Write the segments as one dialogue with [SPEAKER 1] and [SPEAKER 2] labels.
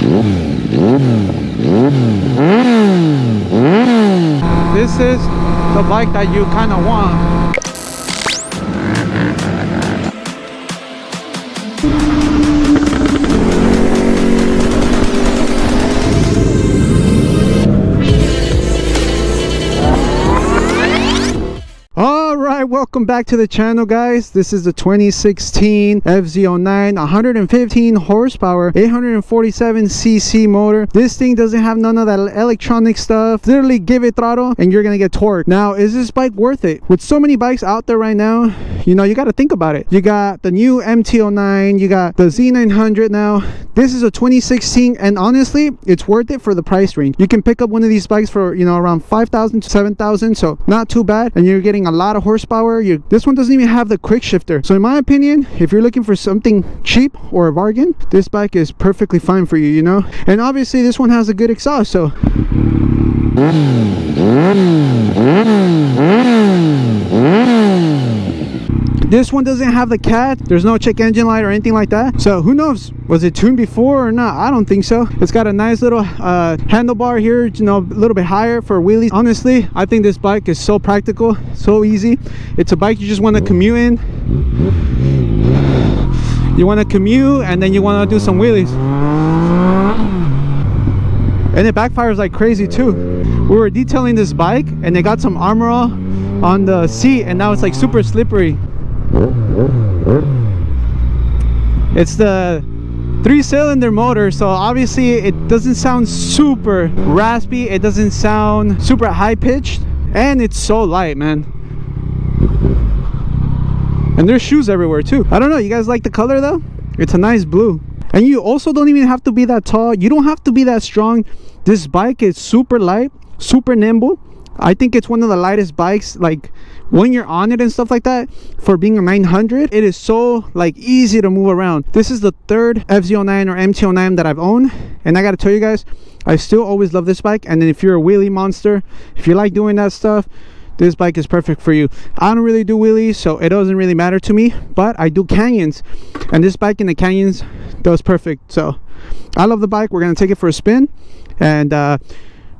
[SPEAKER 1] This is the bike that you kind of want. Alright, welcome back to the channel, guys. This is the 2016 FZ09, 115 horsepower, 847cc motor. This thing doesn't have none of that electronic stuff. Literally give it throttle and you're gonna get torque. Now, is this bike worth it? With so many bikes out there right now, you know, you got to think about it. You got the new MT09, you got the Z900 now. This is a 2016, and honestly, it's worth it for the price range. You can pick up one of these bikes for, you know, around 5,000 to 7,000, so not too bad, and you're getting a lot of horsepower. This one doesn't even have the quick shifter. So in my opinion, if you're looking for something cheap or a bargain, this bike is perfectly fine for you, you know. And obviously this one has a good exhaust, so this one doesn't have the cat. There's no check engine light or anything like that. So who knows? Was it tuned before or not? I don't think so. It's got a nice little handlebar here, you know, a little bit higher for wheelies. Honestly, I think this bike is so practical, so easy. It's a bike you just want to commute in. You want to commute and then you want to do some wheelies. And it backfires like crazy too. We were detailing this bike and they got some armor on the seat and now it's like super slippery. It's the 3-cylinder motor, so obviously it doesn't sound super raspy, it doesn't sound super high pitched, and it's so light, man. And there's shoes everywhere too. I don't know, you guys like the color though? It's a nice blue. And you also don't even have to be that tall, you don't have to be that strong. This bike is super light, super nimble. I think it's one of the lightest bikes, like when you're on it and stuff like that. For being a 900, it is so like easy to move around. This is the third FZ09 or MT09 that I've owned, and I gotta tell you guys, I still always love this bike. And then if you're a wheelie monster, if you like doing that stuff, this bike is perfect for you. I don't really do wheelies, so it doesn't really matter to me, but I do canyons, and this bike in the canyons does perfect. So I love the bike. We're gonna take it for a spin and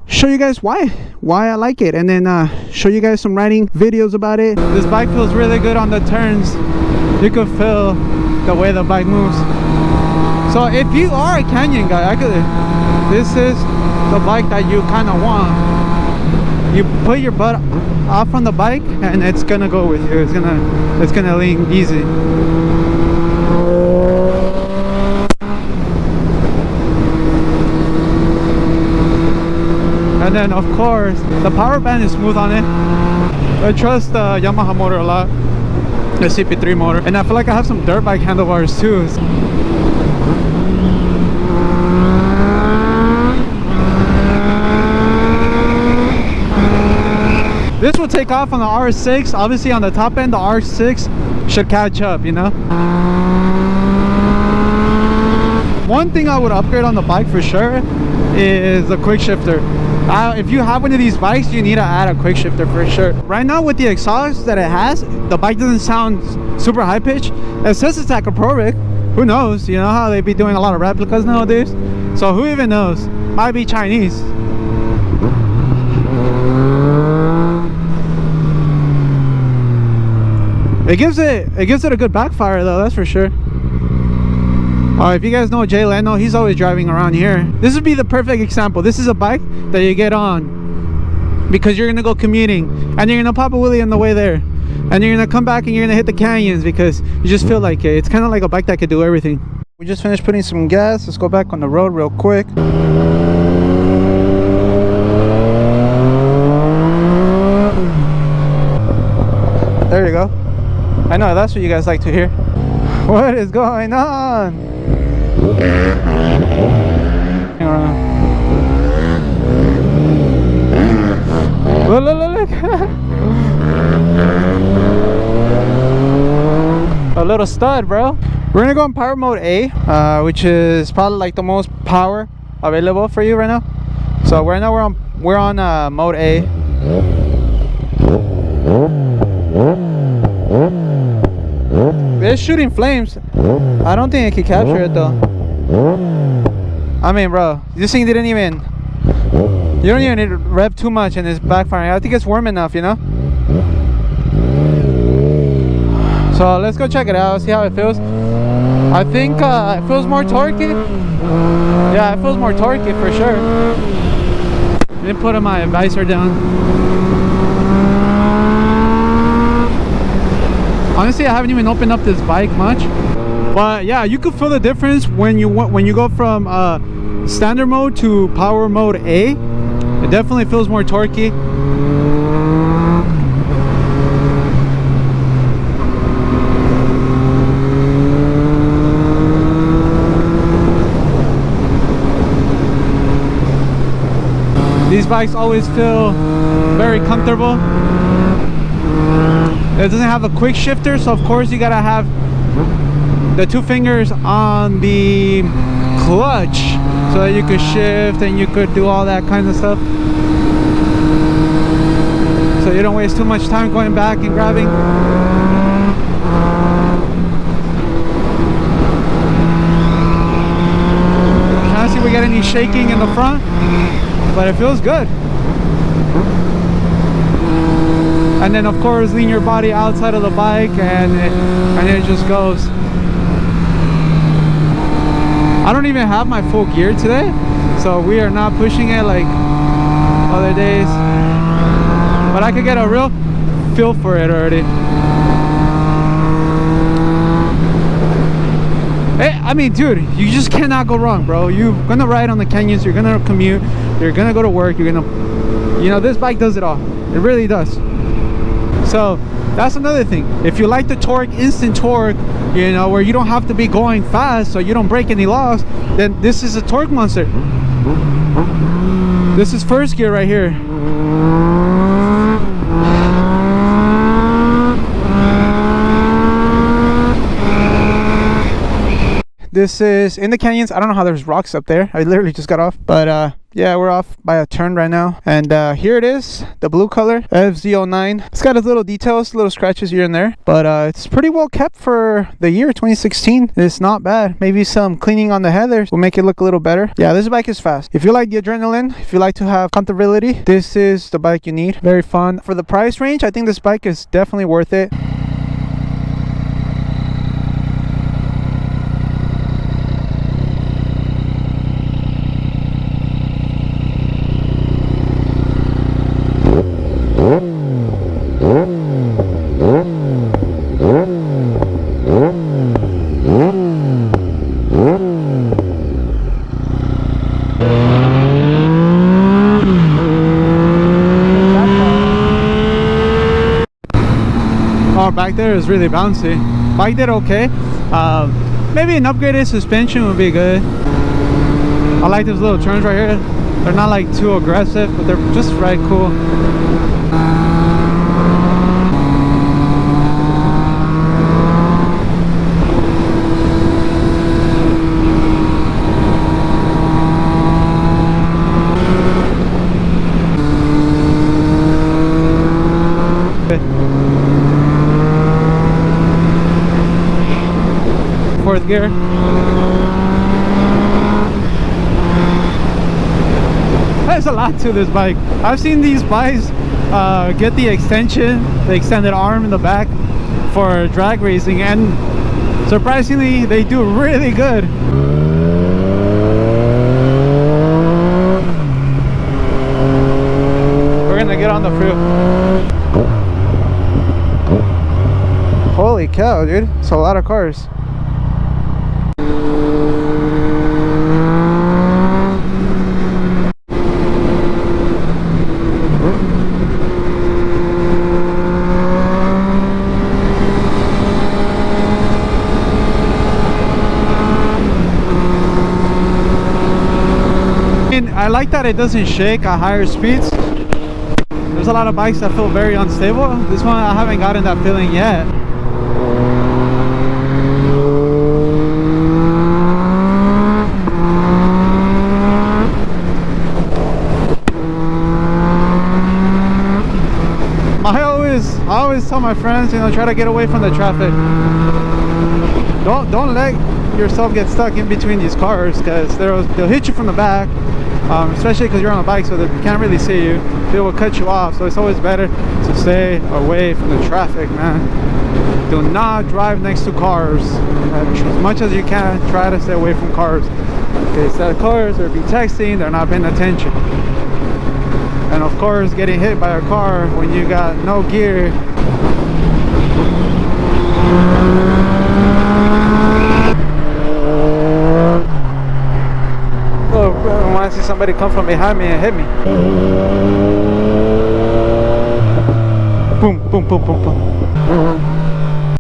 [SPEAKER 1] show you guys why I like it, and then show you guys some riding videos about it. This bike feels really good on the turns. You can feel the way the bike moves. So if you are a canyon guy, this is the bike that you kind of want. You put your butt off on the bike and it's gonna go with you. It's gonna lean easy. And then of course the power band is smooth on it. I trust the Yamaha motor a lot, the CP3 motor, and I feel like I have some dirt bike handlebars too. This will take off on the R6. Obviously on the top end the R6 should catch up, you know. One thing I would upgrade on the bike for sure is the quick shifter. If you have one of these bikes, you need to add a quick shifter for sure. Right now with the exhaust that it has, the bike doesn't sound super high pitched. It says it's acroproric. Who knows? You know how they be doing a lot of replicas nowadays, so who even knows? Might be Chinese. It gives it a good backfire though, that's for sure. If you guys know Jay Leno, he's always driving around here. This would be the perfect example. This is a bike that you get on because you're gonna go commuting and you're gonna pop a wheelie on the way there, and you're gonna come back and you're gonna hit the canyons because you just feel like it. It's kind of like a bike that could do everything. We just finished putting some gas. Let's go back on the road real quick. There you go. I know that's what you guys like to hear. What is going on? Look. A little stud, bro. We're gonna go in power mode A, which is probably like the most power available for you right now. So right now we're on mode A. It's shooting flames. I don't think it can capture it though. I mean, bro, this thing didn't even, you don't even need to rev too much and it's backfiring. I think it's warm enough, you know. So let's go check it out, see how it feels. I think it feels more torquey. Yeah, it feels more torquey for sure. Let me put my visor down. Honestly, I haven't even opened up this bike much, but yeah, you can feel the difference when you go from standard mode to power mode A. It definitely feels more torquey. These bikes always feel very comfortable. It doesn't have a quick shifter, so of course you gotta have the 2 fingers on the clutch so that you could shift and you could do all that kind of stuff, so you don't waste too much time going back and grabbing. Trying to see if we get any shaking in the front, but it feels good. And then of course lean your body outside of the bike and it just goes. I don't even have my full gear today, so we are not pushing it like other days, but I could get a real feel for it already. Hey, I mean, dude, you just cannot go wrong, bro. You're gonna ride on the canyons, you're gonna commute, you're gonna go to work, you're gonna, you know, this bike does it all. It really does. So that's another thing. If you like the torque, instant torque, you know, where you don't have to be going fast so you don't break any laws, then this is a torque monster. This is first gear right here. This is in the canyons. I don't know how there's rocks up there. I literally just got off, but yeah, we're off by a turn right now, and here it is, the blue color FZ09. It's got its little details, little scratches here and there, but it's pretty well kept for the year 2016. It's not bad. Maybe some cleaning on the headers will make it look a little better. Yeah, this bike is fast. If you like the adrenaline, if you like to have comfortability, this is the bike you need. Very fun. For the price range, I think this bike is definitely worth it. Oh, back there is really bouncy. Bike did okay. Maybe an upgraded suspension would be good. I like these little turns right here. They're not like too aggressive, but they're just right cool. Fourth gear. There's a lot to this bike. I've seen these bikes get the extension, the extended arm in the back for drag racing, and surprisingly they do really good. We're gonna get on the freeway. Holy cow, dude, it's a lot of cars. I like that it doesn't shake at higher speeds. There's a lot of bikes that feel very unstable. This one, I haven't gotten that feeling yet. I always tell my friends, you know, try to get away from the traffic. Don't let yourself get stuck in between these cars, because they'll hit you from the back, especially because you're on a bike, so they can't really see you. They will cut you off, so it's always better to stay away from the traffic, man. Do not drive next to cars. As much as you can, try to stay away from cars. Okay, so cars are be texting, they're not paying attention. And of course, getting hit by a car when you got no gear. Oh, I want to see somebody come from behind me and hit me. Boom, boom, boom, boom, boom.